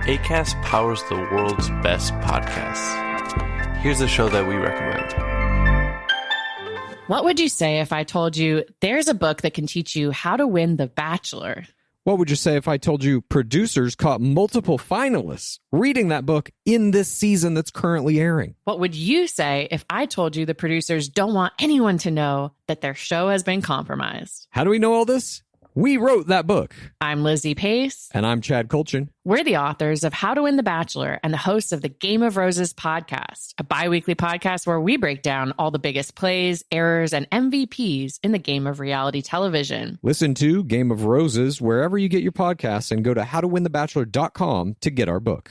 Acast powers the world's best podcasts. Here's a show that we recommend. What would you say if I told you there's a book that can teach you how to win The Bachelor? What would you say if I told you producers caught multiple finalists reading that book in this season that's currently airing? What would you say if I told you the producers don't want anyone to know that their show has been compromised? How do we know all this? We wrote that book. I'm Lizzie Pace. And I'm Chad Kulchin. We're the authors of How to Win the Bachelor and the hosts of the Game of Roses podcast, a bi-weekly podcast where we break down all the biggest plays, errors, and MVPs in the game of reality television. Listen to Game of Roses wherever you get your podcasts and go to howtowinthebachelor.com to get our book.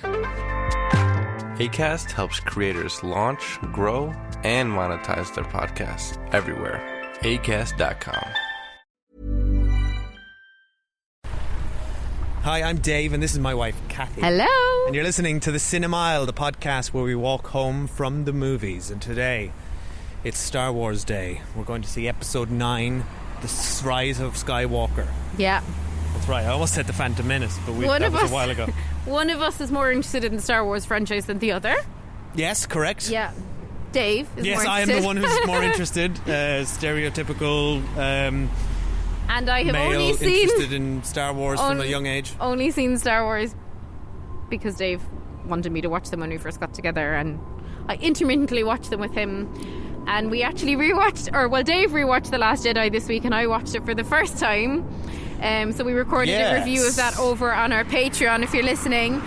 Acast helps creators launch, grow, and monetize their podcasts everywhere. Acast.com. Hi, I'm Dave, and this is my wife, Kathy. Hello. And you're listening to The Cinemile, the podcast where we walk home from the movies. And today, it's Star Wars Day. We're going to see Episode 9, The Rise of Skywalker. Yeah. That's right. I almost said The Phantom Menace, but that was a while ago. One of us is more interested in the Star Wars franchise than the other. Yes, correct. Yeah. Dave is more interested. Yes, I am the one who's more interested. Stereotypical... and I have male only seen interested in Star Wars from a young age. Only seen Star Wars because Dave wanted me to watch them when we first got together, and I intermittently watched them with him. And we actually Dave rewatched The Last Jedi this week, and I watched it for the first time. So we recorded a review of that over on our Patreon. If you're listening,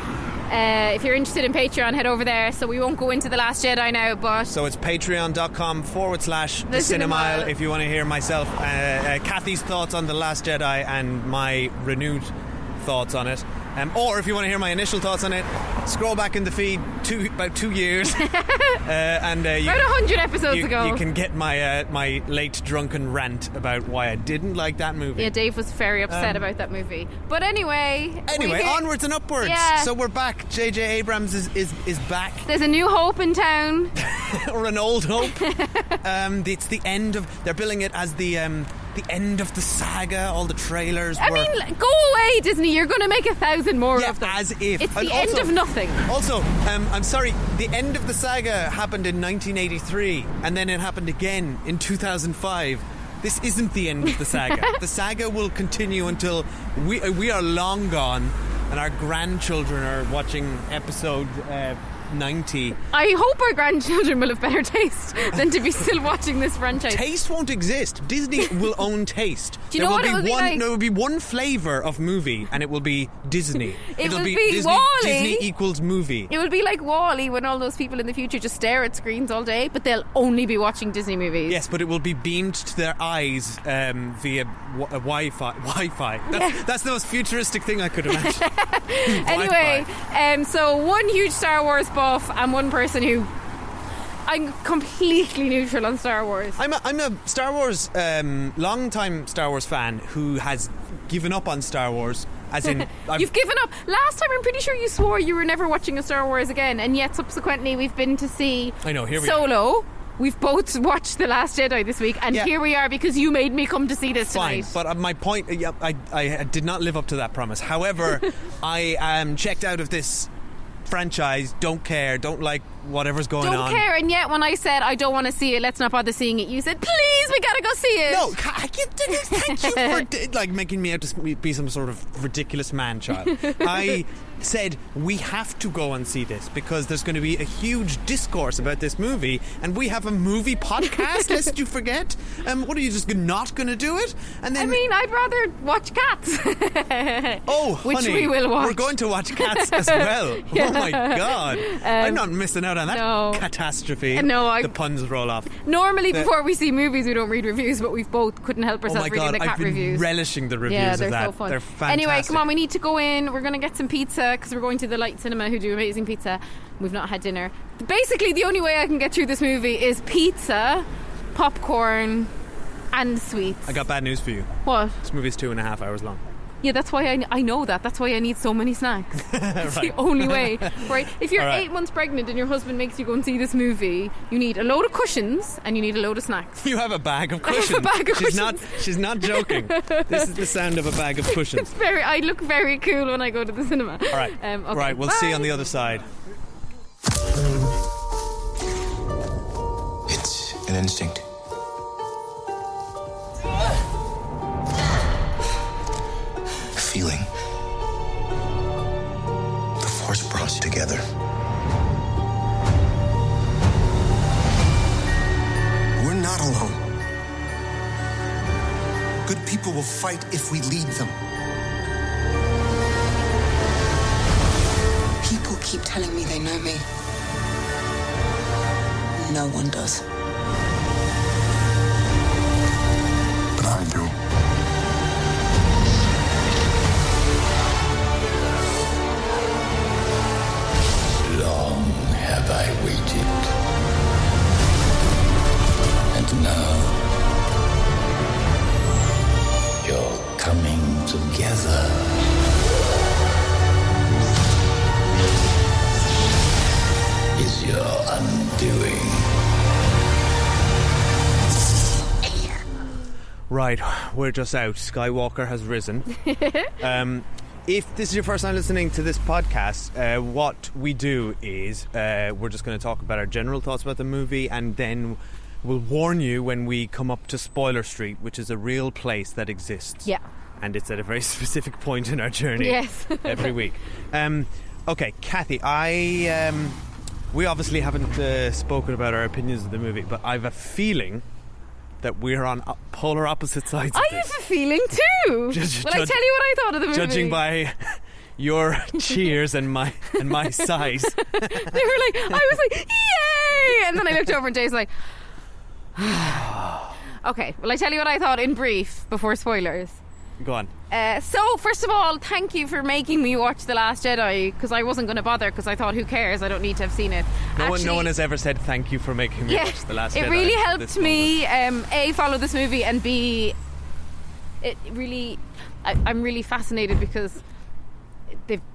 if you're interested in Patreon, head over there. So we won't go into The Last Jedi now, but... So it's patreon.com/The Cinemile if you want to hear myself, Kathy's thoughts on The Last Jedi and my renewed thoughts on it. Or if you want to hear my initial thoughts on it, scroll back in the feed about 2 years. And about 100 episodes ago. You can get my late drunken rant about why I didn't like that movie. Yeah, Dave was very upset about that movie. But anyway, onwards and upwards. Yeah. So we're back. J.J. Abrams is back. There's a new hope in town. Or an old hope. It's the end of... They're billing it as the end of the saga. All the trailers I mean, go away, Disney. You're going to make 1,000 more of them. As if. It's the end of nothing. Also, I'm sorry, the end of the saga happened in 1983, and then it happened again in 2005. This isn't the end of the saga. The saga will continue until we are long gone, and our grandchildren are watching episode 90. I hope our grandchildren will have better taste than to be still watching this franchise. Taste won't exist. Disney will own taste. Do you know what it will be like? There will be one flavour of movie, and it will be Disney. It'll be Disney, WALL-E. Disney equals movie. It will be like WALL-E when all those people in the future just stare at screens all day, but they'll only be watching Disney movies. Yes, but it will be beamed to their eyes via Wi-Fi. That's the most futuristic thing I could imagine. Anyway, so one huge Star Wars buff and one person who... I'm completely neutral on Star Wars. I'm a Star Wars, long-time Star Wars fan who has given up on Star Wars. As in, You've given up. Last time, I'm pretty sure you swore you were never watching a Star Wars again, and yet subsequently we've been to see Solo. We've both watched The Last Jedi this week, and here we are because you made me come to see this tonight. Fine, but my point, I did not live up to that promise. However, I am checked out of this franchise, don't care, don't like whatever's going on. Don't care, and yet when I said I don't want to see it, let's not bother seeing it, you said, please, we gotta go see it. No, thank you for making me out to be some sort of ridiculous man-child. I said we have to go and see this because there's going to be a huge discourse about this movie, and we have a movie podcast, lest you forget. What are you just not going to do it? And then, I mean, I'd rather watch Cats. Which honey, we will watch. We're going to watch Cats as well. Yeah. Oh my God, I'm not missing out on that catastrophe. No, the puns roll off. Normally before we see movies we don't read reviews, but we've both couldn't help ourselves reading the cat I've been reviews. relishing the reviews they're of that. So fun. They're fantastic. Anyway, come on, we need to go in. We're going to get some pizza because we're going to the Light Cinema who do amazing pizza. We've not had dinner. Basically the only way I can get through this movie is pizza, popcorn and sweets. I got bad news for you. What? This movie's 2.5 hours long. Yeah, that's why I know that. That's why I need so many snacks. It's the only way, right? If you're 8 months pregnant and your husband makes you go and see this movie, you need a load of cushions and you need a load of snacks. You have a bag of cushions. I have a bag of cushions. She's not joking. This is the sound of a bag of cushions. I look very cool when I go to the cinema. All right. Okay, right, we'll see you on the other side. It's an instinct. Feeling. The Force brought us together. We're not alone. Good people will fight if we lead them. People keep telling me they know me. No one does. But I do. Long have I waited. And now you're coming together. Is your undoing. Right, we're just out. Skywalker has risen. If this is your first time listening to this podcast, what we do is we're just going to talk about our general thoughts about the movie, and then we'll warn you when we come up to Spoiler Street, which is a real place that exists. Yeah. And it's at a very specific point in our journey. Yes. Every week. Okay, Kathy, we obviously haven't spoken about our opinions of the movie, but I have a feeling that we're on polar opposite sides of I this. have a feeling too. Will I tell you what I thought of the movie? Judging by your cheers and my sighs. They were like, I was like, yay! And then I looked over and Dave's like, okay, well, I tell you what I thought in brief before spoilers. Go on. So, first of all, thank you for making me watch The Last Jedi, because I wasn't going to bother, because I thought, who cares? I don't need to have seen it. No one has ever said thank you for making me watch The Last Jedi. It really helped me, A, follow this movie, and B, it really... I'm really fascinated because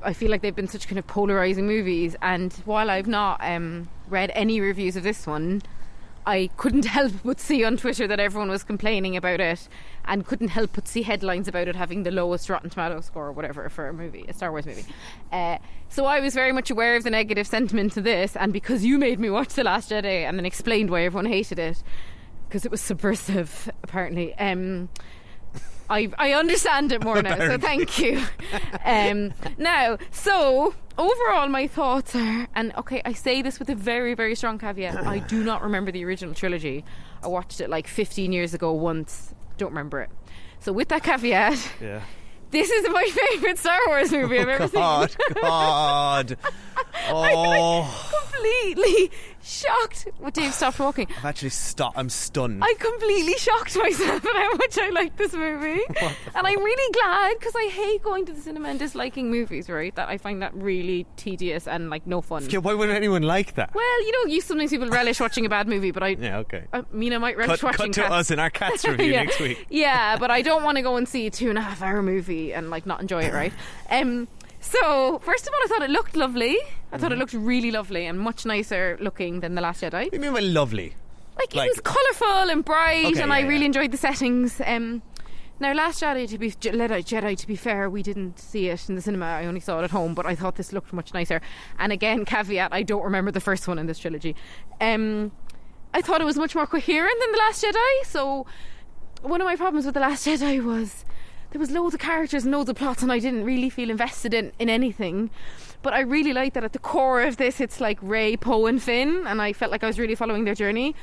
I feel like they've been such kind of polarising movies, and while I've not read any reviews of this one, I couldn't help but see on Twitter that everyone was complaining about it, and couldn't help but see headlines about it having the lowest Rotten Tomato score or whatever for a Star Wars movie. So I was very much aware of the negative sentiment to this, and because you made me watch The Last Jedi and then explained why everyone hated it, because it was subversive apparently, I understand it more now, so thank you. Now, so overall my thoughts are, and okay, I say this with a very, very strong caveat, I do not remember the original trilogy. I watched it like 15 years ago once, don't remember it. So with that caveat, yeah. This is my favourite Star Wars movie I've ever seen. God. Oh. I'm completely shocked. Well, Dave, stop talking. I've actually stopped. I'm stunned. I completely shocked myself at how much I like this movie. And I'm really glad, because I hate going to the cinema and disliking movies, right? That I find that really tedious and like no fun. Yeah, why would anyone like that? Well, sometimes people relish watching a bad movie, but Yeah, okay. I might relish watching Cut to us in our Cats review yeah. next week. Yeah, but I don't want to go and see a 2.5 hour movie and like not enjoy it, right? So, first of all, I thought it looked lovely. I thought it looked really lovely and much nicer looking than The Last Jedi. What do you mean by lovely? Like it was colourful and bright, Okay, and I yeah, really yeah. enjoyed the settings. Now, Last Jedi, to be fair, we didn't see it in the cinema. I only saw it at home, but I thought this looked much nicer. And again, caveat, I don't remember the first one in this trilogy. I thought it was much more coherent than The Last Jedi. So, one of my problems with The Last Jedi was there was loads of characters and loads of plots, and I didn't really feel invested in anything. But I really like that at the core of this, it's like Rey, Poe and Finn, and I felt like I was really following their journey.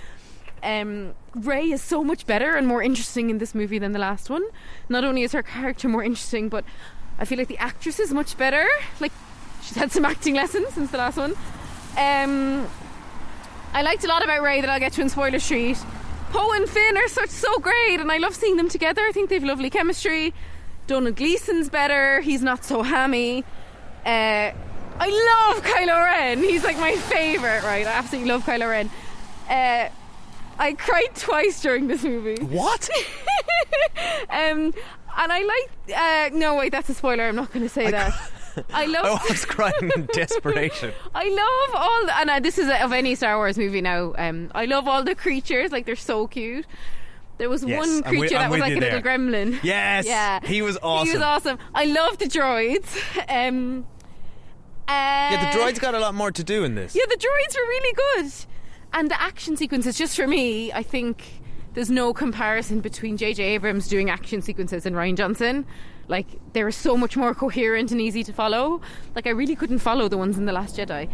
Rey is so much better and more interesting in this movie than the last one. Not only is her character more interesting, but I feel like the actress is much better. Like, she's had some acting lessons since the last one. I liked a lot about Rey that I'll get to in Spoiler Street. Poe and Finn are so great, and I love seeing them together. I think they've lovely chemistry. Donald Gleeson's better. He's not so hammy. I love Kylo Ren. He's like my favourite, right? I absolutely love Kylo Ren. I cried twice during this movie. What? I And I like... no, wait, that's a spoiler. I'm not going to say that. I love... I was crying in desperation. I love all... and this is of any Star Wars movie now. I love all the creatures. Like, they're so cute. There was one creature that was like a little gremlin. Yes. Yeah. He was awesome. He was awesome. I love the droids. Yeah, the droids got a lot more to do in this. Yeah, the droids were really good. And the action sequences, just for me, I think there's no comparison between J.J. Abrams doing action sequences and Rian Johnson. Like, they were so much more coherent and easy to follow. Like, I really couldn't follow the ones in The Last Jedi.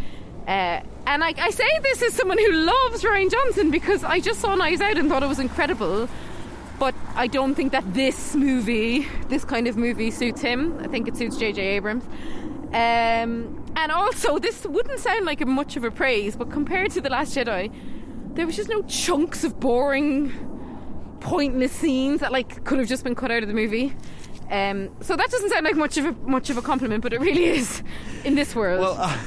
And I say this as someone who loves Rian Johnson because I just saw Knives Out and thought it was incredible. But I don't think that this kind of movie suits him. I think it suits J.J. Abrams. And also, this wouldn't sound like much of a praise, but compared to The Last Jedi, there was just no chunks of boring, pointless scenes that like could have just been cut out of the movie. So that doesn't sound like much of a compliment, but it really is in this world. Well,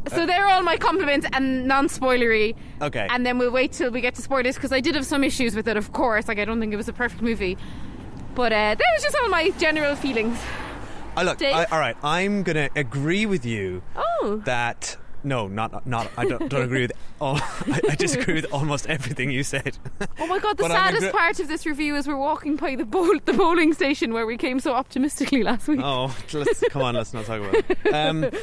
so they're all my compliments and non-spoilery. Okay. And then we'll wait till we get to spoilers because I did have some issues with it, of course. Like, I don't think it was a perfect movie, but that was just all my general feelings. Look, all right. I'm gonna agree with you. Oh. That. No, not. I don't agree with all. I disagree with almost everything you said. Oh my god! The saddest part of this review is we're walking by the bowling station where we came so optimistically last week. Oh, let's not talk about it.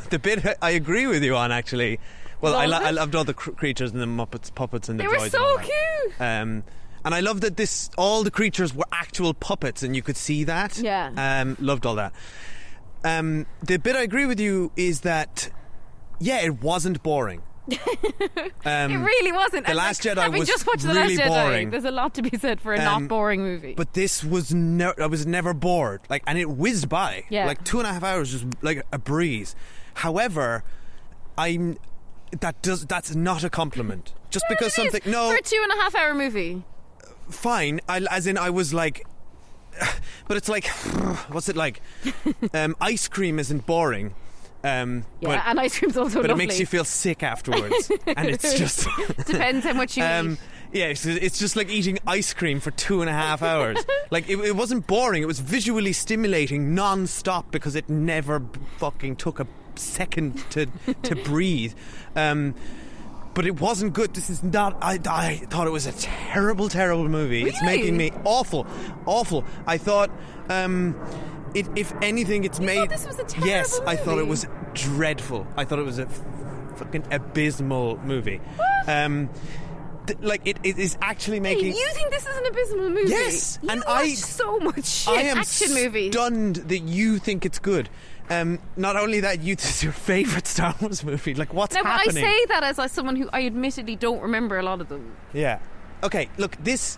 The bit I agree with you on actually. Well, I loved all the creatures and the Muppets, puppets, and the droids. They were so cute. And I love that all the creatures were actual puppets, and you could see that. Yeah. Loved all that. The bit I agree with you is that, yeah, it wasn't boring. It really wasn't. The Last Jedi was just watched really The Last Jedi, boring. There's a lot to be said for a not boring movie. But this was I was never bored. Like, and it whizzed by. Yeah. Like 2.5 hours, just like a breeze. However, that's not a compliment. Just because something for a 2.5 hour movie. Fine. I was like. But it's like, what's it like? Ice cream isn't boring. And ice cream's also but lovely. It makes you feel sick afterwards. And it's just... Depends how much you eat. Yeah, it's just like eating ice cream for 2.5 hours. Like, it wasn't boring. It was visually stimulating non-stop because it never fucking took a second to breathe. But it wasn't good. This is not... I thought it was a terrible, terrible movie. Really? It's making me awful. I thought... if anything, it's made... thought this was a terrible Yes, I thought it movie? was dreadful. I thought it was a fucking abysmal movie. What? It is actually making... You think this is an abysmal movie? Yes, you and watch so much shit I am action movies. stunned that you think it's good. Not only that, this is your favourite Star Wars movie. Like, what's happening? But I say that as someone who I admittedly don't remember a lot of them. Yeah. Okay, look, this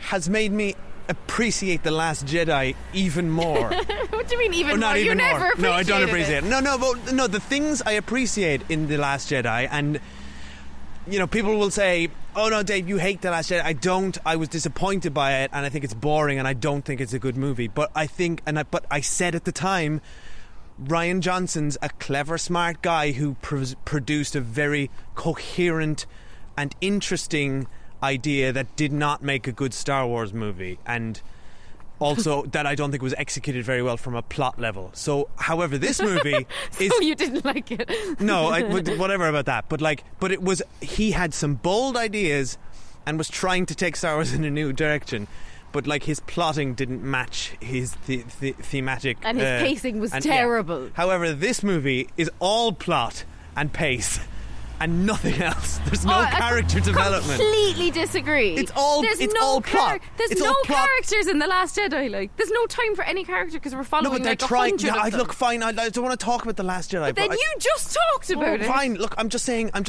has made me appreciate The Last Jedi even more. What do you mean even not more? even You never more. appreciated No, I don't appreciate it. it. No, the things I appreciate in The Last Jedi, and people will say, "Oh no, Dave, you hate The Last Jedi." I don't. I was disappointed by it, and I think it's boring, and I don't think it's a good movie. But I think, but I said at the time, Rian Johnson's a clever, smart guy who produced a very coherent and interesting idea that did not make a good Star Wars movie, and also that I don't think was executed very well from a plot level. So, however, this movie is... So you didn't like it? No, whatever about that. But it was... He had some bold ideas and was trying to take Star Wars in a new direction. But his plotting didn't match his thematic... And his pacing was terrible. Yeah. However, this movie is all plot and pace and nothing else. There's no character development. I completely disagree. It's all plot. There's it's no all plot. characters in The Last Jedi. There's no time for any character because we're following No, but they're trying... 100 of them. Look, fine. I don't want to talk about The Last Jedi. But then you just talked about it. Fine. Look, I'm just saying. I'm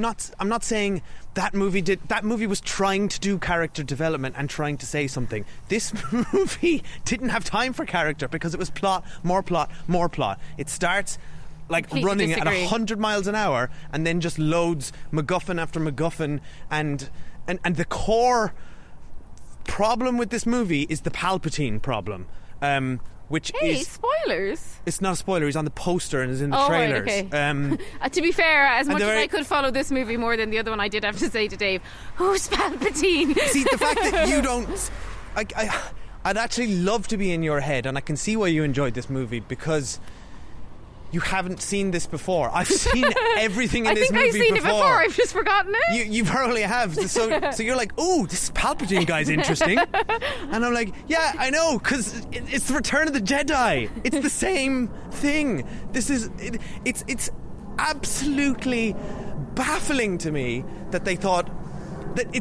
not saying that movie did. That movie was trying to do character development and trying to say something. This movie didn't have time for character because it was plot, more plot, more plot. It starts Completely running disagree. at 100 miles an hour and then just loads MacGuffin after MacGuffin, and the core problem with this movie is the Palpatine problem. which Hey, is... spoilers. It's not a spoiler. He's on the poster and is in the Oh, trailers. right, okay. To be fair, as much as very- I could follow this movie more than the other one, I did have to say to Dave, who's Palpatine? See, the fact that you don't... I'd actually love to be in your head, and I can see why you enjoyed this movie, because you haven't seen this before. I've seen everything in this movie I've seen it before. I've just forgotten it. You probably have. So you're like, oh, this Palpatine guy's interesting. And I'm like, yeah, I know, because it's the Return of the Jedi. It's the same thing. It's absolutely baffling to me that they thought that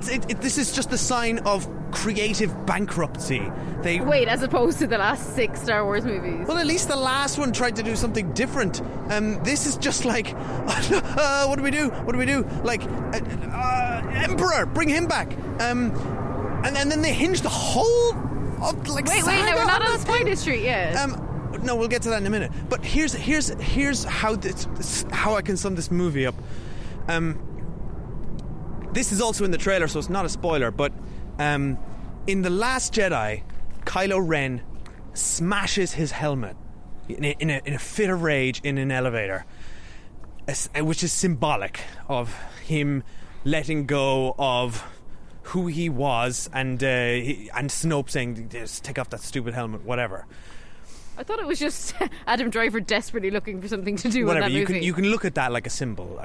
this is just a sign of creative bankruptcy. Wait, as opposed to the last 6 Star Wars movies. Well, at least the last one tried to do something different. This is just like, what do we do? What do we do? Like, Emperor, bring him back. And then they hinge the whole of like. Wait, no, we're not on Spoiler Street yet. No, we'll get to that in a minute. But here's how I can sum this movie up. This is also in the trailer, so it's not a spoiler. But in The Last Jedi, Kylo Ren smashes his helmet in a fit of rage in an elevator, which is symbolic of him letting go of who he was, and Snoke saying, "Just take off that stupid helmet," whatever. I thought it was just Adam Driver desperately looking for something to do with that movie. You can look at that like a symbol.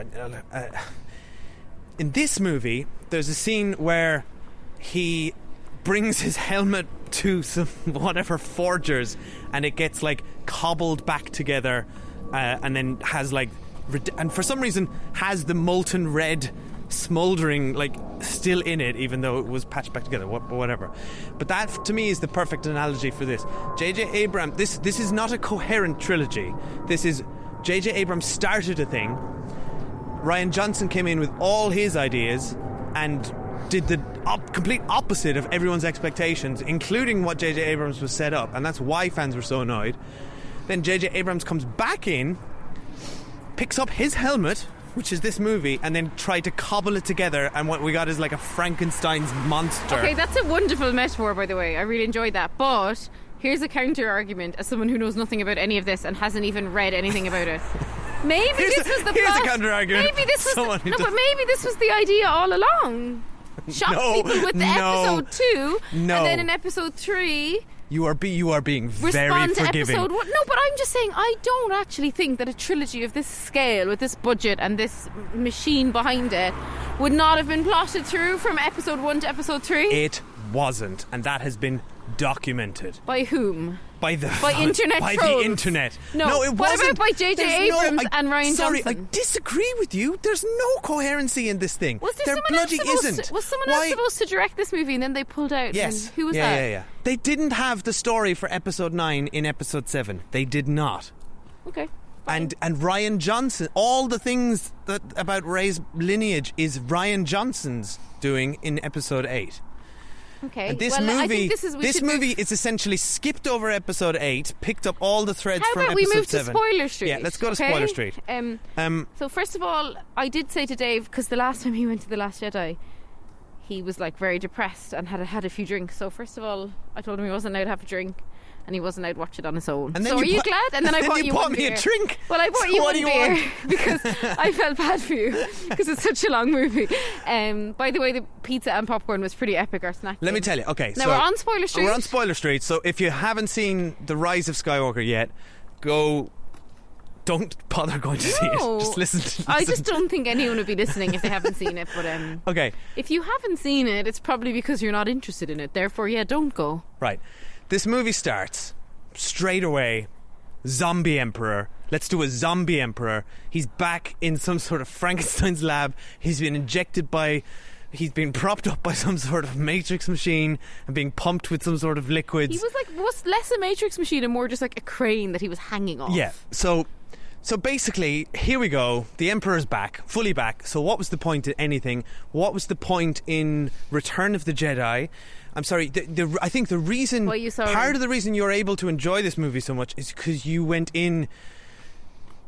In this movie, there's a scene where he brings his helmet to some whatever forgers, and it gets like cobbled back together, and then has like, and for some reason has the molten red smouldering like still in it, even though it was patched back together. Whatever. But that to me is the perfect analogy for this. J.J. Abrams. This is not a coherent trilogy. This is J.J. Abrams started a thing. Rian Johnson came in with all his ideas and did the complete opposite of everyone's expectations, including what J.J. Abrams was set up, and that's why fans were so annoyed. Then J.J. Abrams comes back in, picks up his helmet, which is this movie, and then tried to cobble it together, and what we got is like a Frankenstein's monster. Okay, that's a wonderful metaphor, by the way. I really enjoyed that. But here's a counter argument as someone who knows nothing about any of this and hasn't even read anything about it. Maybe this was the here's plot. a counter argument. Maybe this was but maybe this was the idea all along. Shock people with the episode 2, and then in episode 3 you are being very respond to forgiving. episode 1. No, but I'm just saying I don't actually think that a trilogy of this scale, with this budget and this machine behind it, would not have been plotted through from episode 1 to episode 3. It wasn't, and that has been documented. By whom? By internet by trolls. the internet. No, it what wasn't. about by J.J. Abrams and Rian Sorry, Johnson? I disagree with you. There's no coherency in this thing. Was there bloody isn't. Was someone else supposed to direct this movie and then they pulled out? Yes. Who was that? Yeah. They didn't have the story for episode 9 in episode 7. They did not. Okay. And Rian Johnson, all the things that about Rey's lineage is Rian Johnson's doing in episode 8. Okay. And this well, movie, I think this movie is essentially skipped over episode 8, picked up all the threads How from about episode we move 7. to Spoiler Street? Yeah, let's go to okay? Spoiler Street. So first of all, I did say to Dave, because the last time he went to The Last Jedi, he was like very depressed and had a few drinks. So first of all, I told him he wasn't allowed to have a drink, and he wasn't allowed to watch it on his own. And then so are you glad? And then I bought you bought one me beer. a drink. Well, I bought So you what one do you beer want? because I felt bad for you because it's such a long movie. By the way, the pizza and popcorn was pretty epic. Our snack. Let me tell you. Okay, now so we're on Spoiler Street. We're on Spoiler Street. So if you haven't seen The Rise of Skywalker yet, go. Don't bother going to see it. Just listen. I just don't think anyone would be listening if they haven't seen it. But okay, if you haven't seen it, it's probably because you're not interested in it. Therefore, don't go. Right. This movie starts straight away. Zombie Emperor. Let's do a zombie Emperor. He's back in some sort of Frankenstein's lab. He's been propped up by some sort of matrix machine and being pumped with some sort of liquids. He was less a matrix machine and more just like a crane that he was hanging off. Yeah. So basically, here we go. The Emperor's back, fully back. So what was the point in anything? What was the point in Return of the Jedi? I'm sorry, I think the reason, part of the reason you're able to enjoy this movie so much is because you went in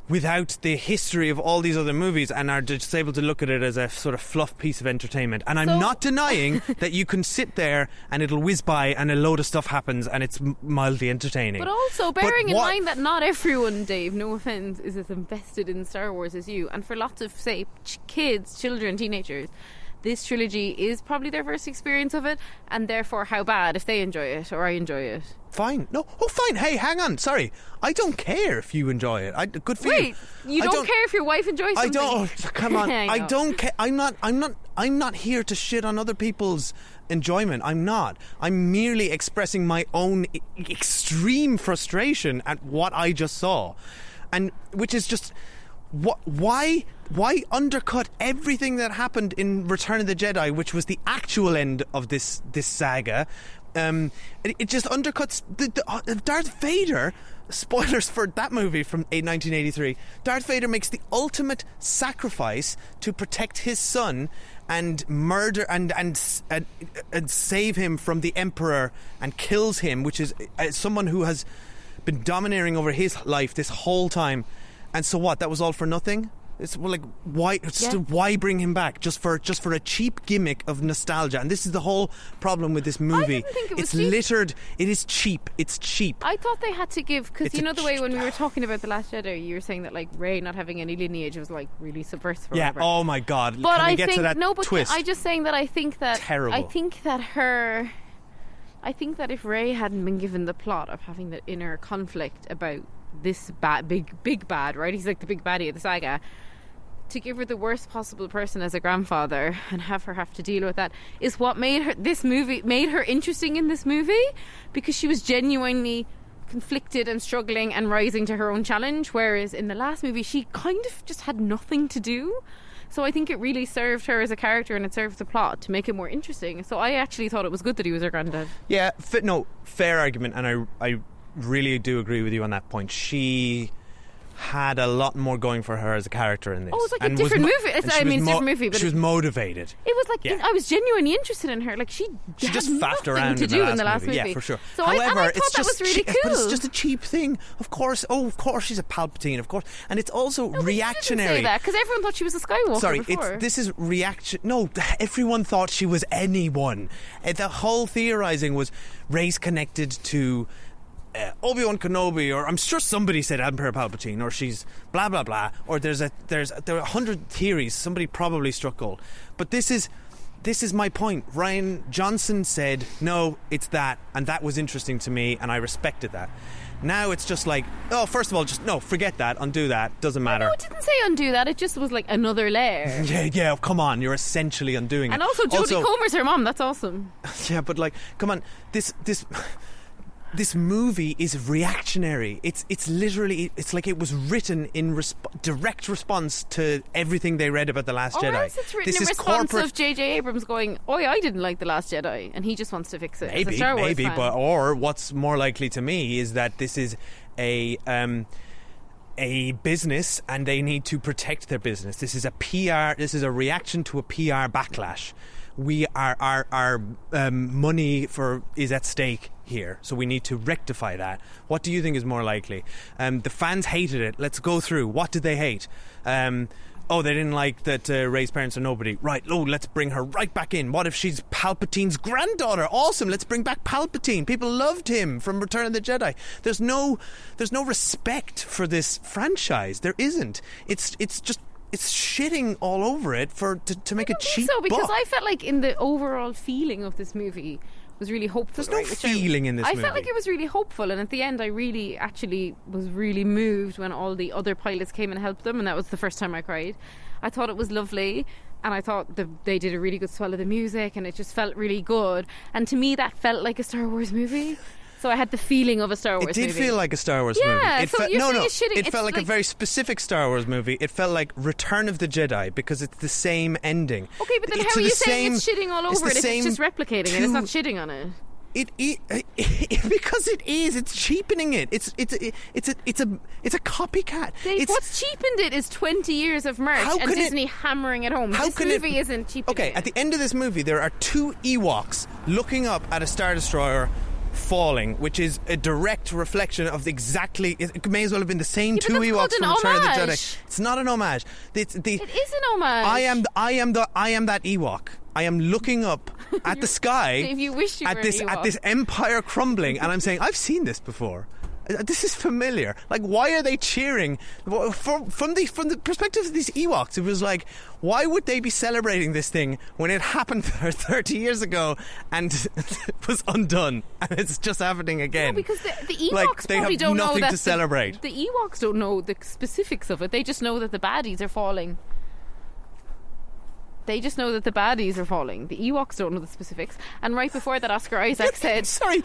without the history of all these other movies and are just able to look at it as a sort of fluff piece of entertainment. And I'm not denying that you can sit there and it'll whiz by and a load of stuff happens and it's mildly entertaining. But also bearing in mind that not everyone, Dave, no offence, is as invested in Star Wars as you. And for lots of, say, kids, children, teenagers, this trilogy is probably their first experience of it, and therefore how bad if they enjoy it or I enjoy it. Fine. No. Oh, fine. Hey, hang on. Sorry. I don't care if you enjoy it. Good for you. Wait, you don't care if your wife enjoys something? I don't. Come on. I don't care. I'm not here to shit on other people's enjoyment. I'm not. I'm merely expressing my own extreme frustration at what I just saw, and which is just why undercut everything that happened in Return of the Jedi, which was the actual end of this saga. It just undercuts the Darth Vader. Spoilers for that movie from 1983. Darth Vader makes the ultimate sacrifice to protect his son and murder and save him from the Emperor, and kills him, which is someone who has been domineering over his life this whole time. And so what? That was all for nothing? It's like, why? Why bring him back just for a cheap gimmick of nostalgia? And this is the whole problem with this movie. I didn't think it was it's cheap. littered. It is cheap. It's cheap. I thought they had to give, because you know the way when we were talking about The Last Jedi, you were saying that like Rey not having any lineage was like really subversive. Or Yeah. whatever. Oh my God. But Can we I get think to that twist? I'm just saying that I think that Terrible. I think that if Rey hadn't been given the plot of having that inner conflict about this big bad, right? He's like the big baddie of the saga. To give her the worst possible person as a grandfather and have her have to deal with that is what made her interesting in this movie, because she was genuinely conflicted and struggling and rising to her own challenge, whereas in the last movie she kind of just had nothing to do. So I think it really served her as a character, and it served the plot to make it more interesting. So I actually thought it was good that he was her granddad. Yeah, fair argument, and I really do agree with you on that point. She had a lot more going for her as a character in this. Oh, it's like a different movie. It's a different movie, but she was motivated. It was like I was genuinely interested in her. Like she just had faffed nothing around to do in the last movie. Yeah, for sure. So However, I thought it's that just was really cool. but it's just a cheap thing. Of course. Oh, of course she's a Palpatine. Of course, and it's also reactionary. You didn't say that because everyone thought she was a Skywalker. Sorry, before. this is reaction. No, everyone thought she was anyone. The whole theorizing was Rey's connected to Obi-Wan Kenobi, or I'm sure somebody said Emperor Palpatine, or she's blah blah blah, or there are 100 theories. Somebody probably struck gold, but this is my point. Rian Johnson said no, it's that, and that was interesting to me, and I respected that. Now it's just like, oh, first of all, just no, forget that, undo that, doesn't matter. No, it didn't say undo that. It just was like another layer. Yeah, come on, you're essentially undoing it. And also, Jodie Comer's her mom. That's awesome. Yeah, but like, come on, this movie is reactionary. It's literally, it's like it was written in direct response to everything they read about The Last Jedi. Or else it's written in response of J.J. Abrams going, oh yeah, I didn't like The Last Jedi, and he just wants to fix it. Maybe, as a Star Wars fan. Or what's more likely to me is that this is a business, and they need to protect their business. This is a PR. This is a reaction to a PR backlash. Our money is at stake here, so we need to rectify that. What do you think is more likely? The fans hated it. Let's go through. What did they hate? They didn't like that Rey's parents are nobody. Right, let's bring her right back in. What if she's Palpatine's granddaughter? Awesome, let's bring back Palpatine. People loved him from Return of the Jedi. There's no respect for this franchise. There isn't. It's shitting all over it to make a cheap buck. Because I felt like in the overall feeling of this movie was really hopeful. There's no feeling in this movie. I felt like it was really hopeful, and at the end I really actually was really moved when all the other pilots came and helped them, and that was the first time I cried. I thought it was lovely, and I thought they did a really good swell of the music, and it just felt really good, and to me that felt like a Star Wars movie. So I had the feeling of a Star Wars movie. It did feel like a Star Wars movie. Yeah, It felt like a very specific Star Wars movie. It felt like Return of the Jedi, because it's the same ending. Okay, but then how are you saying it's shitting all over it if it's just replicating it? It's not shitting on it. Because it is. It's cheapening it. It's a copycat. Dave, what's cheapened it is 20 years of merch and Disney hammering it home. This movie isn't cheapening. Okay, at the end of this movie, there are two Ewoks looking up at a Star Destroyer, falling, which is a direct reflection of exactly. It may as well have been the same two Ewoks from Return of the Jedi. It's not an homage. It is an homage. I am that Ewok. I am looking up at the sky. Dave, you wish you at were this an Ewok. at this empire crumbling, and I'm saying I've seen this before. This is familiar. Like, why are they cheering? From the perspective of these Ewoks, it was like, why would they be celebrating this thing when it happened 30 years ago and was undone, and it's just happening again? No, because the Ewoks like, they probably have don't know nothing that to celebrate. The Ewoks don't know the specifics of it. They just know that the baddies are falling. They just know that the baddies are falling. The Ewoks don't know the specifics. And right before that, Oscar Isaac said... Sorry,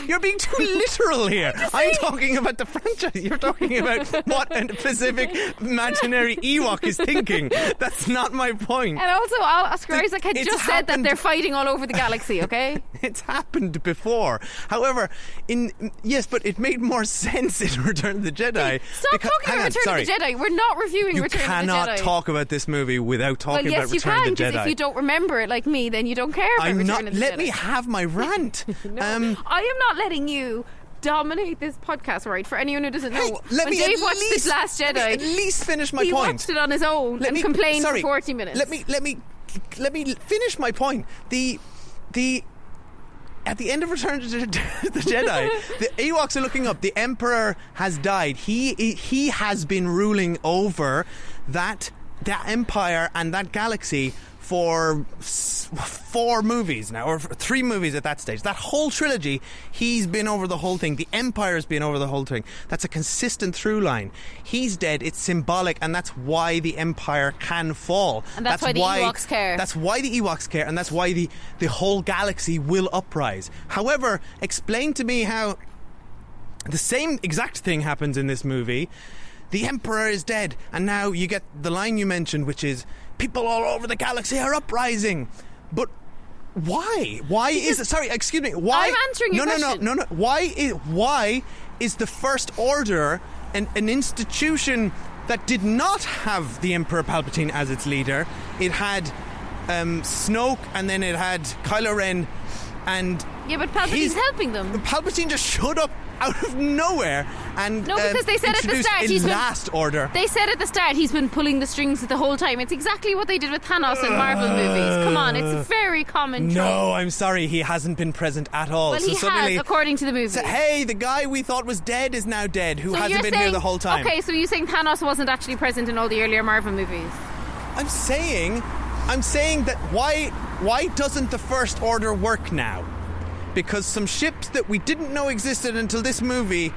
you're being too literal here. I'm talking about the franchise. You're talking about what a specific imaginary Ewok is thinking. That's not my point. And also, Oscar Isaac had just said that they're fighting all over the galaxy, okay? It's happened before. However, yes, but it made more sense in Return of the Jedi. Stop talking about Return of the Jedi. We're not reviewing Return of the Jedi. You cannot talk about this movie without talking about yes, you Return can, of the Jedi. because if you don't remember it like me, then you don't care about Return of the Jedi. Let me have my rant. No, I am not letting you dominate this podcast, right? For anyone who doesn't know, when Dave watched The Last Jedi, at least finish my point. He watched it on his own and complained for 40 minutes. Let me finish my point. At the end of Return of the Jedi, the Ewoks are looking up. The Emperor has died. He has been ruling over that empire and that galaxy for 4 movies now, or 3 movies at that stage. That whole trilogy, he's been over the whole thing. The Empire's been over the whole thing. That's a consistent through line. He's dead. It's symbolic, and that's why the Empire can fall. And that's why the Ewoks care. That's why the Ewoks care, and that's why the whole galaxy will uprise. However, explain to me how the same exact thing happens in this movie. The Emperor is dead, and now you get the line you mentioned, which is, people all over the galaxy are uprising. But why? Why is it? Sorry, excuse me. Why? I'm answering your question. No. Why is the First Order an institution that did not have the Emperor Palpatine as its leader? It had Snoke, and then it had Kylo Ren, and yeah, but Palpatine's helping them. Palpatine just showed up out of nowhere and no, because they said at the start he's Last Order. They said at the start he's been pulling the strings the whole time. It's exactly what they did with Thanos in Marvel movies. Come on, it's a very common trope. No, I'm sorry, he hasn't been present at all. Well, he has, according to the movie. Hey, the guy we thought was dead is now dead, who hasn't been here the whole time. Okay, so you're saying Thanos wasn't actually present in all the earlier Marvel movies? I'm saying that why doesn't the First Order work now? Because some ships that we didn't know existed until this movie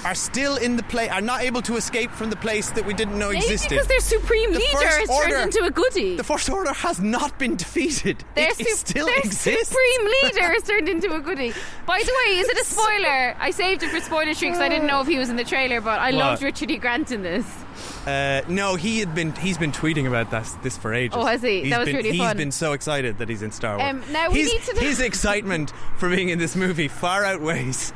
are still in the place, are not able to escape from the place that we didn't know existed. Because their supreme leader has turned into a goodie. The First Order has not been defeated. It still exists. Their supreme leader has turned into a goodie. By the way, is it a spoiler? I saved it for spoiler streak because I didn't know if he was in the trailer, but I loved Richard E. Grant in this. No, he's been tweeting about this for ages. Oh, has he? That was really fun. He's been so excited that he's in Star Wars. Now we need to his excitement for being in this movie far outweighs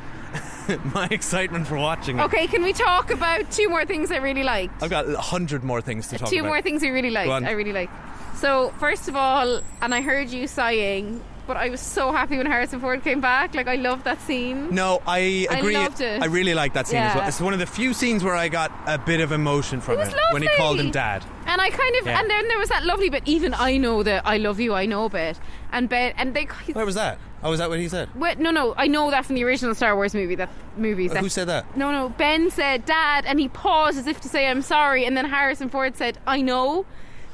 my excitement for watching it. Okay, can we talk about 2 more things I really liked? I've got 100 more things to talk about. 2 more things I really liked. I really liked. So, first of all, and I heard you sighing, but I was so happy when Harrison Ford came back. Like, I loved that scene. No, I agree. I loved it. I really liked that scene as well. It's one of the few scenes where I got a bit of emotion from it when he called him Dad. And I kind of, and then there was that lovely bit. Even I know the "I love you, I know" bit. And Ben, and they. Where was that? Oh, was that what he said? Wait, no, I know that from the original Star Wars movie. Who said that? No. Ben said "Dad," and he paused as if to say "I'm sorry," and then Harrison Ford said "I know."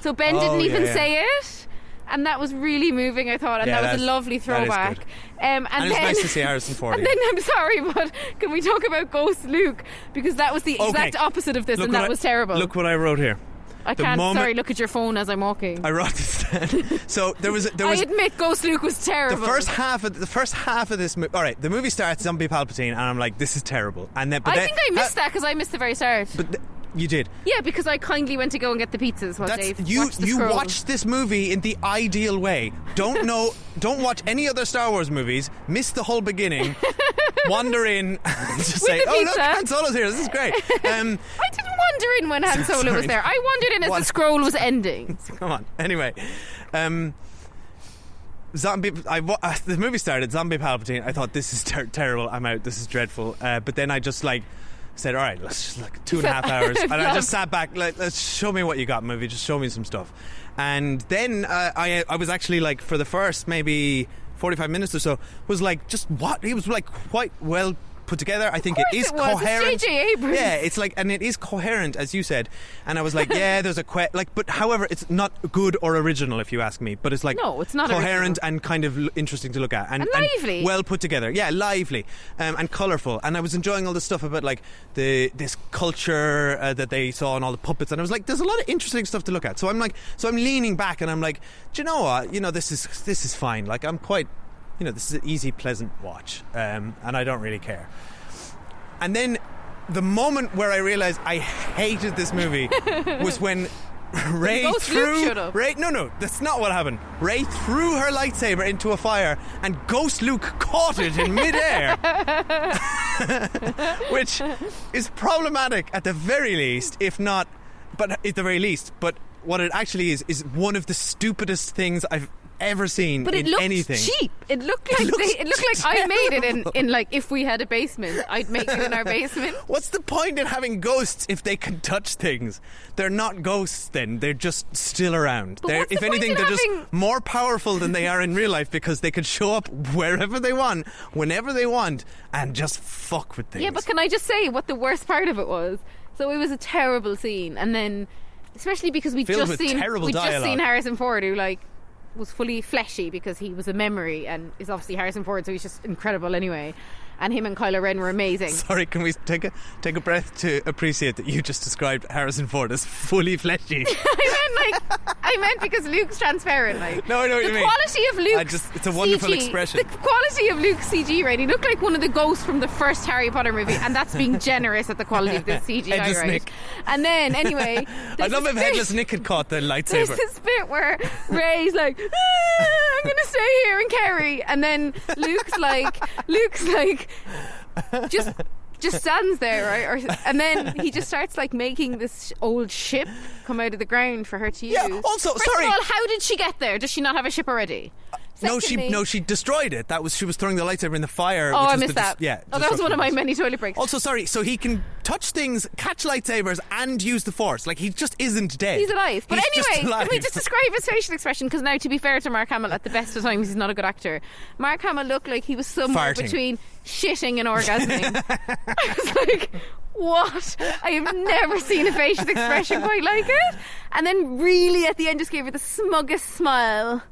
So Ben didn't even say it. And that was really moving, I thought, and that was a lovely throwback. And it was nice to see Harrison Ford. And then, I'm sorry, but can we talk about Ghost Luke? Because that was the exact opposite of this, and that was terrible. Look what I wrote here. I can't, look at your phone as I'm walking. I wrote this down. So there was. I admit Ghost Luke was terrible. The first half of this movie. All right, the movie starts Zombie Palpatine, and I'm like, this is terrible. And then, I think I missed that because I missed the very start. But you did. Yeah, because I kindly went to go and get the pizzas while Dave watched the You scrolls. watched this movie in the ideal way. Don't watch any other Star Wars movies. Miss the whole beginning. Wander in and just say, "Oh look, Han Solo's here. This is great." I didn't wander in when Han Solo was there. I wandered in as the scroll was ending. Come on. Anyway, the movie started, Zombie Palpatine. I thought, this is terrible. I'm out. This is dreadful. But then I just like said, all right, let's just 2.5 hours, and I just sat back. Let's show me what you got, movie. Just show me some stuff. And then I was actually like, for the first maybe 45 minutes or so, was like, just what? He was like quite well put together. I think it is coherent. It's J.J. Abrams. Yeah, it's like, and it is coherent, as you said. And I was like, yeah, there's a but however, it's not good or original, if you ask me. But it's like, no, it's not coherent original. and kind of interesting to look at, and lively, well put together. Yeah, lively and colourful. And I was enjoying all the stuff about like this culture that they saw and all the puppets. And I was like, there's a lot of interesting stuff to look at. So I'm leaning back, and I'm like, do you know what? This is fine. Like, I'm quite. This is an easy, pleasant watch, and I don't really care. And then the moment where I realised I hated this movie was when Rey threw... No, that's not what happened. Rey threw her lightsaber into a fire, and Ghost Luke caught it in midair. Which is problematic at the very least, if not... But at the very least. But what it actually is one of the stupidest things I've ever seen but in anything. But it looked cheap. It looked like I made it in like, if we had a basement, I'd make it in our basement. What's the point in having ghosts if they can touch things? They're not ghosts then. They're just still around. If anything, they're just more powerful than they are in real life, because they could show up wherever they want, whenever they want, and just fuck with things. Yeah, but can I just say what the worst part of it was? So it was a terrible scene, and then especially because we'd just seen Harrison Ford, who like was fully fleshy because he was a memory and is obviously Harrison Ford, so he's just incredible anyway. And him and Kylo Ren were amazing. Sorry, can we take a breath to appreciate that you just described Harrison Ford as fully fleshy? I meant because Luke's transparent. Like, no, I know what you mean. The quality of Luke's it's a wonderful CG, expression. The quality of Luke's CG, right? He looked like one of the ghosts from the first Harry Potter movie, and that's being generous at the quality of the CGI, Headless right? Nick. And then, anyway... I love if Headless Nick had caught the lightsaber. There's this bit where Rey's like, I'm going to stay here and carry. And then Luke's like... just stands there, right? And then he just starts like making this old ship come out of the ground for her to use. Yeah, also, First sorry. of all, how did she get there? Does she not have a ship already? Secondly, she destroyed it. She was throwing the lightsaber in the fire. Oh, I missed that. Yeah. Oh, that was one of my many toilet breaks. Also, sorry, so he can touch things, catch lightsabers, and use the Force. Like, he just isn't dead. He's alive. But anyway, let me just describe his facial expression, because now, to be fair to Mark Hamill, at the best of times, he's not a good actor. Mark Hamill looked like he was somewhere between shitting and orgasming. I was like, what? I have never seen a facial expression quite like it. And then really at the end just gave her the smuggest smile.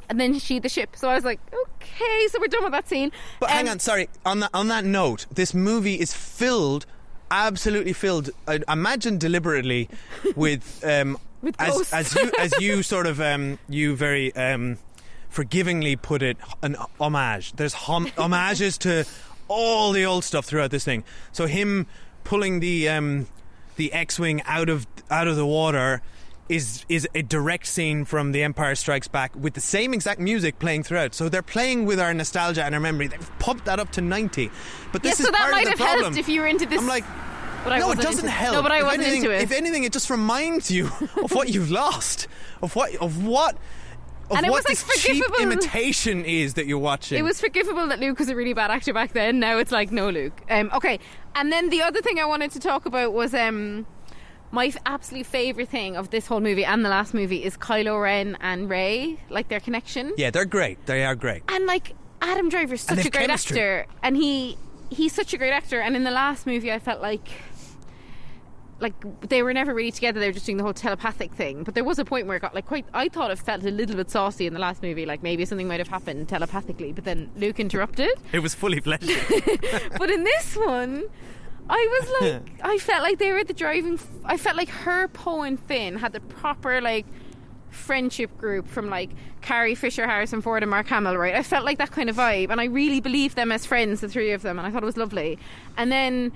And then the ship. So I was like, okay, so we're done with that scene. But hang on, sorry. On that note, this movie is absolutely filled. I imagine deliberately with ghosts. as you sort of you very forgivingly put it, an homage. There's homages to all the old stuff throughout this thing. So him pulling the X-wing out of the water is a direct scene from The Empire Strikes Back, with the same exact music playing throughout. So they're playing with our nostalgia and our memory. They've pumped that up to 90. But this is part of the problem. So that might have helped if you were into this. I'm like, no, it doesn't help. No, but I wasn't into it. If anything, it just reminds you of what you've lost, of what this cheap imitation is that you're watching. It was forgivable that Luke was a really bad actor back then. Now it's like, no, Luke. Okay, and then the other thing I wanted to talk about was my absolute favourite thing of this whole movie and the last movie is Kylo Ren and Rey, like their connection. Yeah, they're great. They are great. And like Adam Driver's such a great actor, and he's such a great actor. And in the last movie, I felt like they were never really together. They were just doing the whole telepathic thing. But there was a point where it got like I thought it felt a little bit saucy in the last movie. Like maybe something might have happened telepathically, but then Luke interrupted. It was fully fleshy. But in this one, I was like, I felt like they were the driving. I felt like her, Poe, and Finn had the proper like friendship group from like Carrie Fisher, Harrison Ford, and Mark Hamill. Right, I felt like that kind of vibe, and I really believed them as friends, the three of them, and I thought it was lovely. And then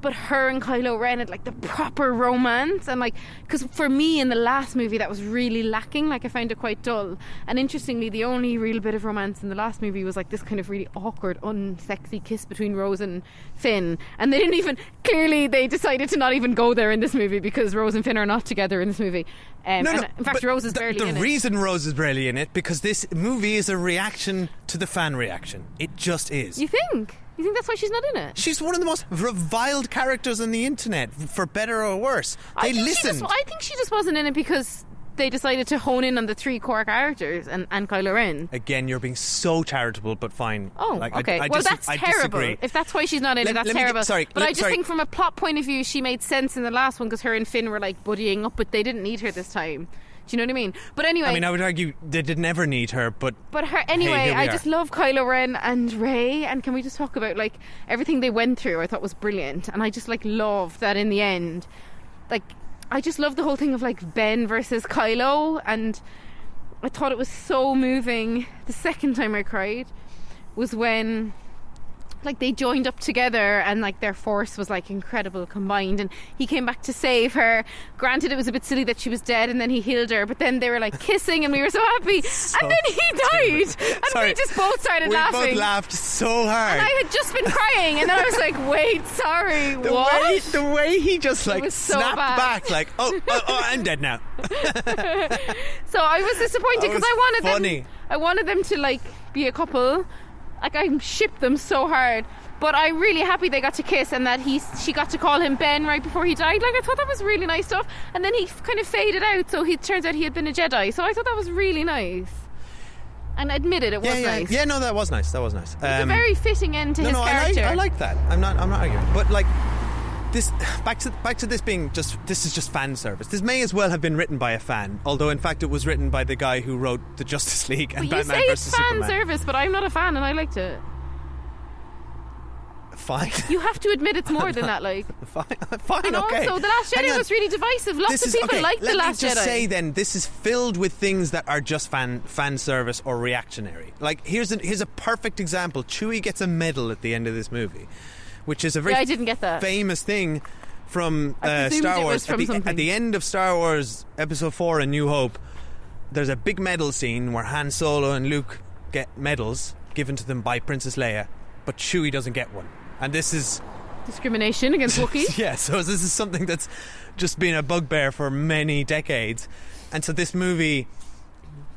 but her and Kylo Ren had like the proper romance, and like, because for me in the last movie that was really lacking. Like I found it quite dull, and interestingly the only real bit of romance in the last movie was like this kind of really awkward unsexy kiss between Rose and Finn, and they didn't even, clearly they decided to not even go there in this movie because Rose and Finn are not together in this movie. And in fact Rose is barely in it. The reason Rose is barely in it, because this movie is a reaction to the fan reaction. It just is. You think that's why she's not in it? She's one of the most reviled characters on the internet, for better or worse. They listened. I think she just wasn't in it because they decided to hone in on the 3 core characters and Kylo Ren. Again, you're being so charitable, but fine. Oh, like, okay. That's terrible. Disagree. If that's why she's not in it, that's terrible. But I just think from a plot point of view, she made sense in the last one because her and Finn were like buddying up, but they didn't need her this time. Do you know what I mean? But anyway, I would argue they did never need her, but her anyway. Hey, I just love Kylo Ren and Rey, and can we just talk about like everything they went through? I thought was brilliant, and I just like love that in the end, like I just love the whole thing of like Ben versus Kylo, and I thought it was so moving. The second time I cried was when like they joined up together and like their force was like incredible combined, and he came back to save her. Granted, it was a bit silly that she was dead and then he healed her, but then they were like kissing and we were so happy, and then he died and we just both started laughing. We both laughed so hard, and I had just been crying, and then I was like, wait, sorry, the way he just like snapped back like oh I'm dead now. So I was disappointed because I wanted them to like be a couple. Like I shipped them so hard, but I'm really happy they got to kiss, and that she got to call him Ben right before he died. Like I thought that was really nice stuff, and then he kind of faded out, so it turns out he had been a Jedi. So I thought that was really nice, and I admitted it was nice. Yeah, no, that was nice. That was nice. It's a very fitting end to his character. I like that. I'm not arguing, but like this back to this being this is just fan service. This may as well have been written by a fan, although in fact it was written by the guy who wrote the Justice League and Batman vs Superman. You say it's fan service, but I'm not a fan and I liked it. Fine. You have to admit it's more than that, like. Fine, and okay. also, The Last Jedi was really divisive. Lots of people like The Last Jedi. Let me just say then, this is filled with things that are just fan service or reactionary. Like, here's a perfect example. Chewie gets a medal at the end of this movie, which is a very I didn't get that. famous thing from Star Wars. At the end of Star Wars Episode 4 A New Hope, there's a big medal scene where Han Solo and Luke get medals given to them by Princess Leia, but Chewie doesn't get one. And this is discrimination against Wookiees. Yeah, so this is something that's just been a bugbear for many decades. And so this movie,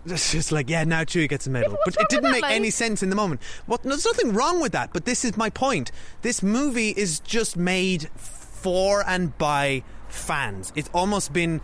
it's just like, yeah, now Chewie gets a medal. But it didn't make any sense in the moment. There's nothing wrong with that, but this is my point. This movie is just made for and by fans. It's almost been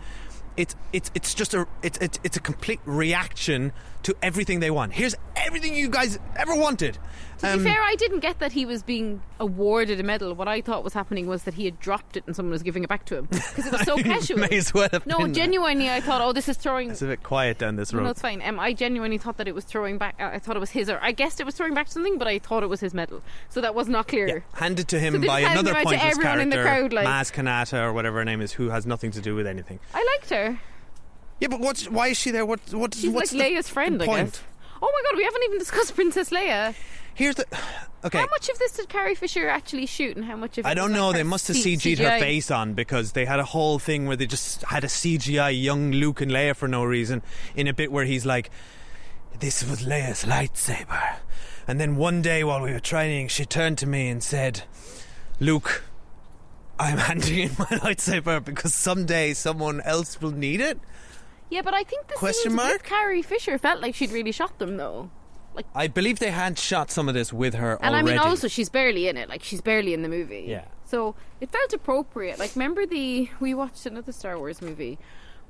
it's a complete reaction to everything they want. Here's everything you guys ever wanted. To be fair, I didn't get that he was being awarded a medal. What I thought was happening was that he had dropped it and someone was giving it back to him because it was so casual. May as well have been genuinely, that. I thought, oh, this is throwing. It's a bit quiet down this road. No, it's fine. I genuinely thought that it was throwing back. I thought it was his, or I guessed it was throwing back something, but I thought it was his medal. So that was not clear. Yeah, handed to him by another pointless character, in the crowd, like Maz Kanata or whatever her name is, who has nothing to do with anything. I liked her. Yeah, but why is she there? She's what's like Leia's friend, I guess. Oh my god, we haven't even discussed Princess Leia. Here's the... Okay. How much of this did Carrie Fisher actually shoot, and how much of it I don't know. They must have CG'd CGI? her face on, because they had a whole thing where they just had a CGI young Luke and Leia for no reason, in a bit where he's like, this was Leia's lightsaber. And then one day while we were training, she turned to me and said, Luke, I'm handing in my lightsaber because someday someone else will need it. Yeah, but I think the scenes with Carrie Fisher felt like she'd really shot them, though. Like, I believe they had shot some of this with her and already. I mean, also, she's barely in it. Like, she's barely in the movie. Yeah. So it felt appropriate. Like, remember we watched another Star Wars movie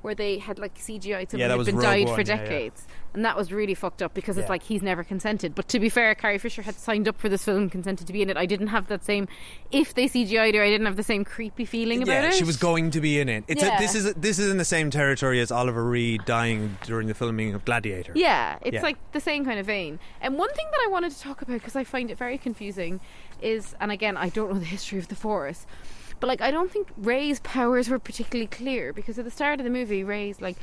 where they had like CGI someone who'd been died for decades, and that was really fucked up because it's like he's never consented. But to be fair, Carrie Fisher had signed up for this film, consented to be in it. I didn't have that same, if they CGI'd her, I didn't have the same creepy feeling about it. Yeah, she was going to be in it. This is in the same territory as Oliver Reed dying during the filming of Gladiator. Yeah, it's like the same kind of vein. And one thing that I wanted to talk about, because I find it very confusing, is, and again, I don't know the history of the Force, but like, I don't think Rey's powers were particularly clear, because at the start of the movie, Rey's like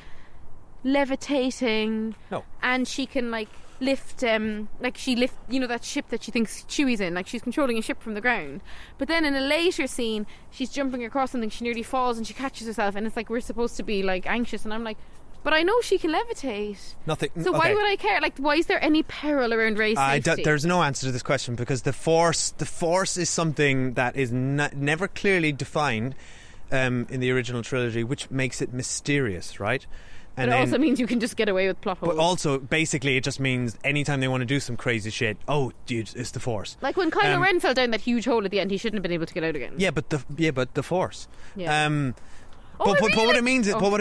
levitating, and she can like lift, that ship that she thinks Chewie's in, like she's controlling a ship from the ground. But then in a later scene, she's jumping across something, she nearly falls and she catches herself, and it's like we're supposed to be like anxious, and I'm like, but I know she can levitate. Nothing. So why would I care? Like, why is there any peril around Rey's safety? There's no answer to this question, because the Force is something that is never clearly defined in the original trilogy, which makes it mysterious, right? And it also means you can just get away with plot holes. But also, basically, it just means anytime they want to do some crazy shit, oh, dude, it's the Force. Like when Kylo Ren fell down that huge hole at the end, he shouldn't have been able to get out again. Yeah, but the Force. Yeah. But what it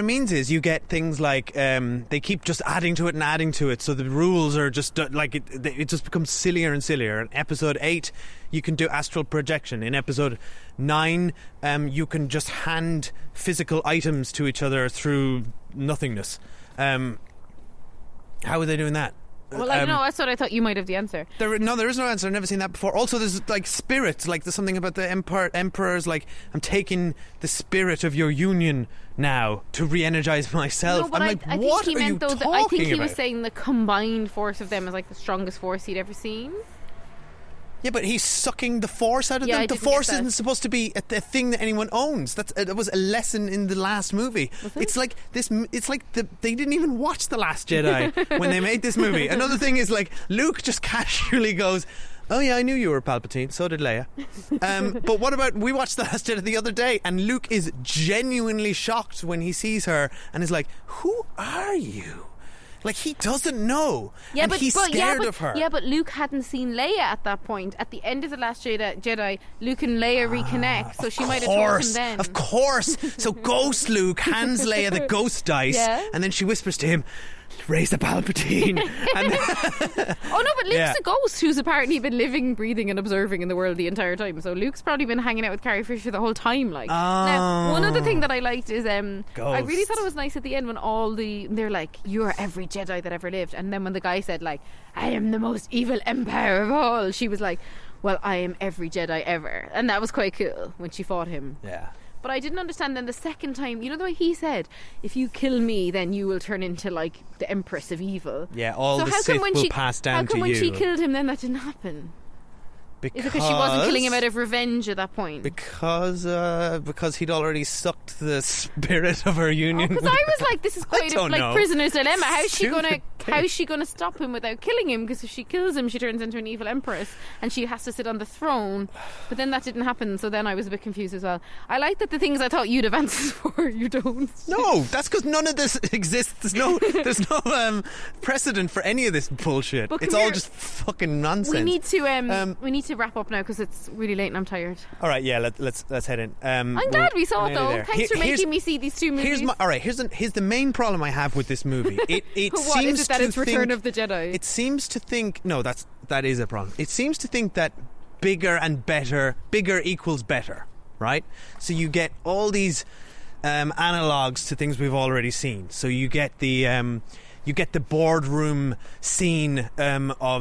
means is you get things like they keep just adding to it, so the rules are just like it just becomes sillier and sillier. In Episode 8, you can do astral projection. In Episode 9, you can just hand physical items to each other through nothingness. How are they doing that? Well, I don't know. That's what I thought you might have the answer. There is no answer. I've never seen that before. Also, there's like spirits. Like there's something about the emperors. Like, I'm taking the spirit of your union now to re-energize myself. No, but I'm like, I what think he are meant you though. talking I think he about? was saying the combined force of them is like the strongest force he'd ever seen. Yeah, but he's sucking the Force out of them. I The didn't Force get that. isn't supposed to be a thing that anyone owns. That was a lesson in the last movie. It's like this. It's like they didn't even watch The Last Jedi when they made this movie. Another thing is, like, Luke just casually goes, "Oh yeah, I knew you were Palpatine. So did Leia." But what about, we watched The Last Jedi the other day, and Luke is genuinely shocked when he sees her and is like, "Who are you?" Like, he doesn't know. Yeah, and he's scared of her. Yeah, but Luke hadn't seen Leia at that point. At the end of The Last Jedi, Luke and Leia reconnect, so she might have told him then. Of course. So Ghost Luke hands Leia the ghost dice, and then she whispers to him, "Raise the Palpatine." And oh no, but Luke's a ghost who's apparently been living, breathing and observing in the world the entire time. So Luke's probably been hanging out with Carrie Fisher the whole time. Like, now, one other thing that I liked is I really thought it was nice at the end when they're like, "You're every Jedi that ever lived," and then when the guy said, like, "I am the most evil empire of all," she was like, "Well, I am every Jedi ever," and that was quite cool when she fought him. Yeah. But I didn't understand then the second time, you know the way he said, "If you kill me, then you will turn into like the Empress of Evil." Yeah, all the Sith will pass down to you. How come when she killed him, then that didn't happen? Is it because she wasn't killing him out of revenge at that point? Because he'd already sucked the spirit of her union. Because I was like, this is quite a prisoner's dilemma. How's she gonna stop him without killing him? Because if she kills him, she turns into an evil empress, and she has to sit on the throne. But then that didn't happen, so then I was a bit confused as well. I like that the things I thought you'd have answers for, you don't. No, that's because none of this exists. There's no precedent for any of this bullshit. It's all just fucking nonsense. We need to wrap up now because it's really late and I'm tired. All right, yeah, let's head in. I'm glad we saw it though. Thanks for making me see these two movies. Here's the main problem I have with this movie. It what seems is it that to it's Return of the Jedi? It seems to think that is a problem. It seems to think that bigger equals better, right? So you get all these analogues to things we've already seen. So you get the boardroom scene of all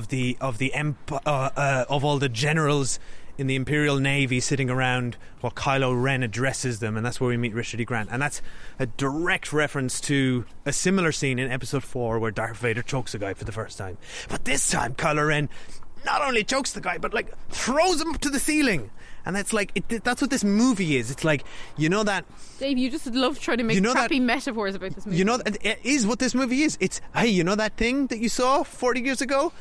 the generals in the Imperial Navy sitting around while Kylo Ren addresses them, and that's where we meet Richard E. Grant. And that's a direct reference to a similar scene in Episode 4 where Darth Vader chokes a guy for the first time. But this time, Kylo Ren not only chokes the guy, but like throws him up to the ceiling. And that's like that's what this movie is. It's like, you know that... Dave, you just love trying to make crappy metaphors about this movie. You know, it is what this movie is. It's, hey, you know that thing that you saw 40 years ago?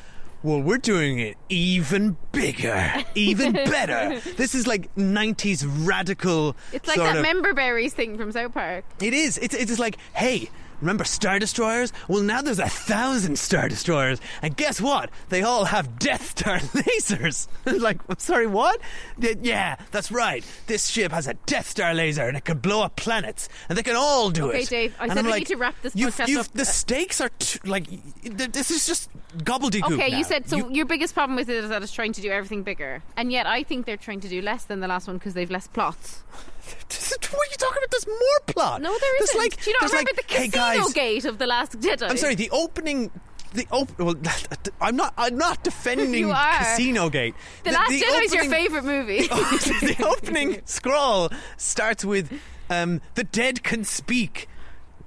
Well, we're doing it even bigger, even better. This is like 90s radical. It's like that Member Berries thing from South Park. It is. It's like, hey, remember Star Destroyers? Well, now there's 1,000 Star Destroyers. And guess what? They all have Death Star lasers. Like, I'm sorry, what? Yeah, that's right. This ship has a Death Star laser and it can blow up planets. And they can all do it. Okay, Dave, I said we need to wrap this podcast up. The stakes are, this is just gobbledygook. Okay, now. you said, so your biggest problem with it is that it's trying to do everything bigger. And yet I think they're trying to do less than the last one because they've less plots. What are you talking about? There's more plot. No, there isn't. Do you not remember the casino gate of The Last Jedi? I'm sorry, the opening... Well, I'm not defending Casino Gate. The Last Jedi is your favourite movie. The opening scroll starts with "The dead can speak."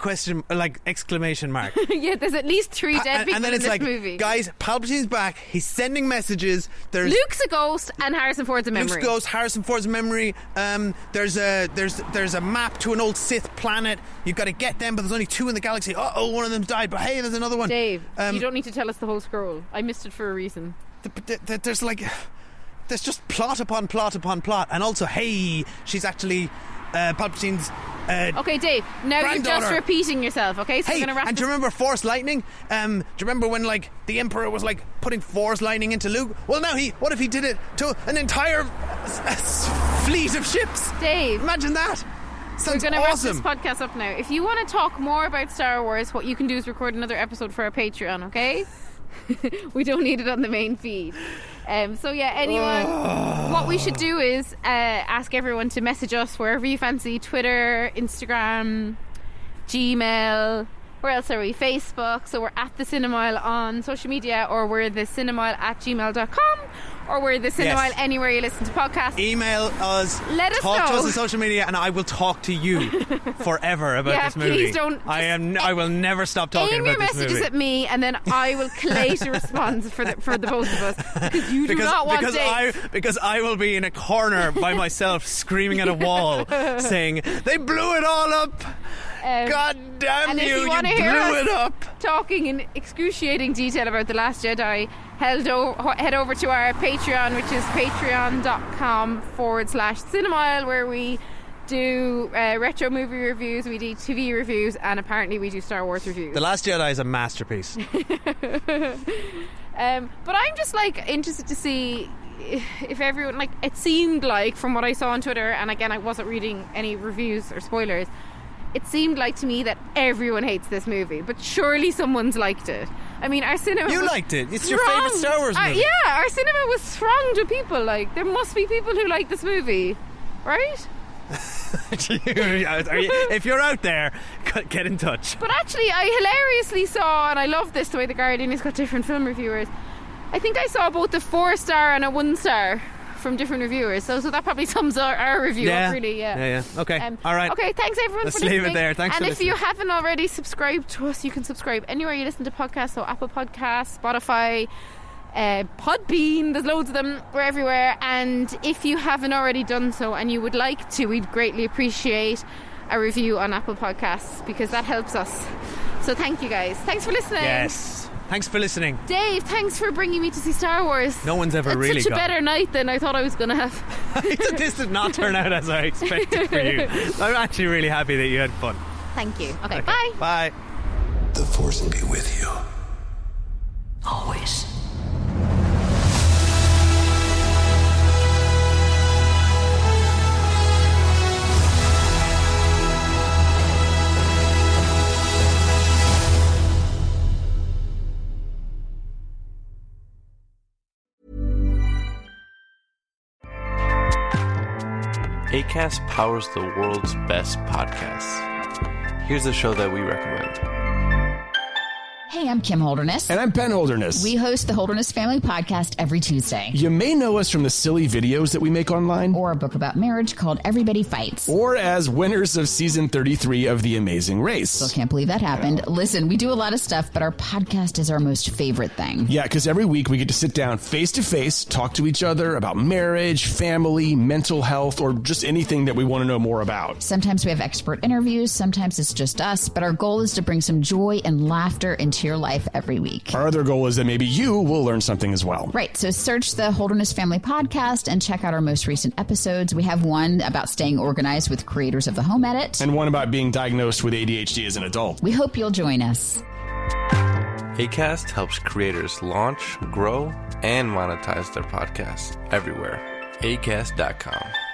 exclamation mark. Yeah, there's at least 3 dead people and then in it's this like, movie. guys, Palpatine's back. He's sending messages. There's Luke's a ghost and Harrison Ford's a memory. Luke's ghost, Harrison Ford's memory. There's a map to an old Sith planet. You've got to get them, but there's only 2 in the galaxy. One of them's died, but hey, there's another one. Dave, you don't need to tell us the whole scroll. I missed it for a reason. There's just plot upon plot upon plot, and also, hey, she's actually Palpatine's. Okay, Dave. Now you're just repeating yourself. Okay, so Hey, we're gonna wrap. and do you remember Force Lightning? Do you remember when the Emperor was putting Force Lightning into Luke? Well, now what if he did it to an entire fleet of ships? Dave, imagine that. Sounds we're going to awesome. wrap this podcast up now. If you want to talk more about Star Wars, what you can do is record another episode for our Patreon. Okay. We don't need it on the main feed. Anyone, what we should do is ask everyone to message us wherever you fancy: Twitter, Instagram, Gmail. Where else are we? Facebook. So we're at the Cinemile on social media, or we're the Cinemile at gmail.com, or we're the Cinemile anywhere you listen to podcasts. Email us. Let us talk know. to us on social media, and I will talk to you forever about this movie. Please don't. I will never stop talking about this movie. Aim your messages at me, and then I will collate a response for the both of us, because you do not want Dave. Because I will be in a corner by myself, screaming at a wall, saying they blew it all up. God damn you want to blew hear it up. Talking in excruciating detail about The Last Jedi, head over to our Patreon, which is patreon.com/Cinemile, where we do retro movie reviews, we do TV reviews, and apparently we do Star Wars reviews. The Last Jedi is a masterpiece. But I'm just interested to see if everyone, it seemed like from what I saw on Twitter, and again I wasn't reading any reviews or spoilers, it seemed like to me that everyone hates this movie, but surely someone's liked it. I mean, our cinema. You liked it. It's your favourite Star Wars movie. Yeah, our cinema was thronged with people. There must be people who like this movie, right? If you're out there, get in touch. But actually, I hilariously saw, and I love this, the way The Guardian has got different film reviewers. I think I saw both a 4-star and a 1-star from different reviewers, so that probably sums our review up, really. Yeah. Okay. All right. Okay, thanks everyone Let's for listening. leave it there. Thanks for listening. And if you haven't already subscribed to us, you can subscribe anywhere you listen to podcasts, so Apple Podcasts, Spotify, Podbean, there's loads of them, we're everywhere. And if you haven't already done so and you would like to, we'd greatly appreciate a review on Apple Podcasts, because that helps us. So thank you guys. Thanks for listening. Yes. Thanks for listening. Dave, thanks for bringing me to see Star Wars. No one's ever really such a better night than I thought I was going to have. This did not turn out as I expected for you. I'm actually really happy that you had fun. Thank you. Okay, bye. Bye. The Force will be with you. Always. Acast powers the world's best podcasts. Here's a show that we recommend. Hey, I'm Kim Holderness. And I'm Ben Holderness. We host the Holderness Family Podcast every Tuesday. You may know us from the silly videos that we make online. Or a book about marriage called Everybody Fights. Or as winners of season 33 of The Amazing Race. Still can't believe that happened. Listen, we do a lot of stuff, but our podcast is our most favorite thing. Yeah, because every week we get to sit down face to face, talk to each other about marriage, family, mental health, or just anything that we want to know more about. Sometimes we have expert interviews, sometimes it's just us, but our goal is to bring some joy and laughter into your life every week. Our other goal is that maybe you will learn something as well. Right, so search the Holderness Family Podcast and check out our most recent episodes. We have one about staying organized with creators of the Home Edit. And one about being diagnosed with ADHD as an adult. We hope you'll join us. Acast helps creators launch, grow, and monetize their podcasts everywhere. Acast.com.